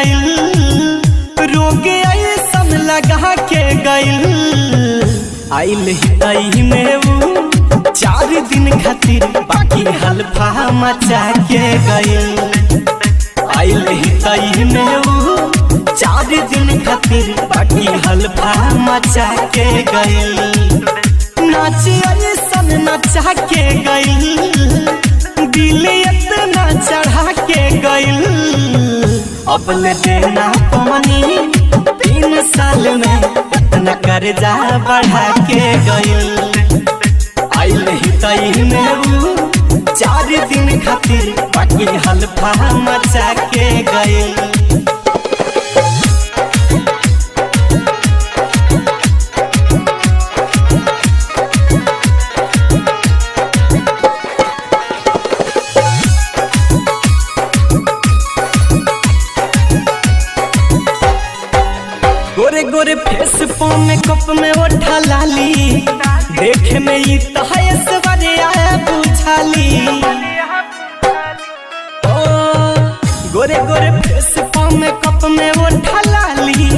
गइल, रोग ऐसन लगा के गइल। आइल हितई में ऊ 4 दिन खातिर बाकी हल्फा मचा के गइल। आइल हितई में ऊ 4 दिन खातिर बाकी हल्फा मचा के गइल। नाच ऐसन नचा के गइल, दिल इतना चढ़ा के गइल। अब ले देना पवनी 3 साल में इतना कर्जा बढ़ा के गइल। आइल हितई में ऊ 4 दिन खातिर बाकी हल्फा मचा के गइल। गोरे गोरे फेस में कप में ओठा लाली, देखे में ई तहसवरे आया बुझाली। ओ गोरे गोरे फेस में कप में ओठा लाली,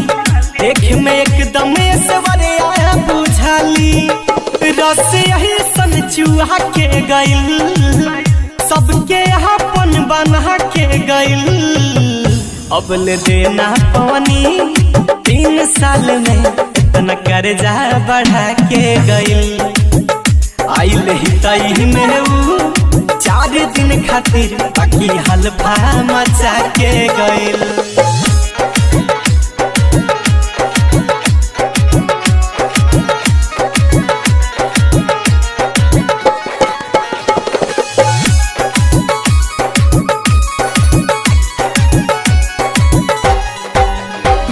देखे में एकदम सवरे आया बुझाली। रस यही सन चुहा के गइल, सबके अपन बना के गइल। अब ले देना पवनी 3 साल में इतना कर्जा बढ़ा के गइल। आइल हितई में ऊ 4 दिन खातिर बाकी हल्फा मचा के गइल।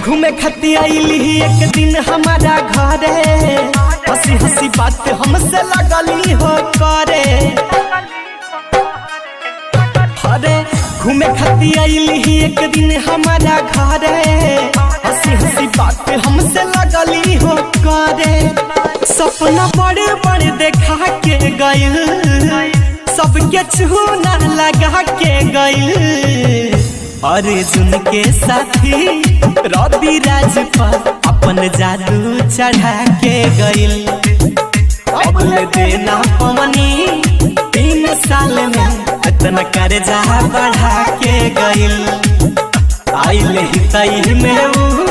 घूमे खातिर आइली एक दिन हमारा घरे, हंसी हंसी बात हमसे लगली हो करे। अरे घूमे खातिर आइली एक दिन हमारा घरे, हंसी हंसी बात हमसे लगली हो करे। सपना बड़े बड़े देखा के गइल, सबके चूना लगा के गइल। अर्जुन के साथी रवि राज पर अपन जादू चढ़ा के गइल। अब ले देना पवनी 3 साल में इतना कर्जा बढ़ा के गइल। आइल हितई में ऊ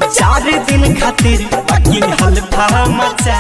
4 दिन खातिर बाकी हल्फा मचा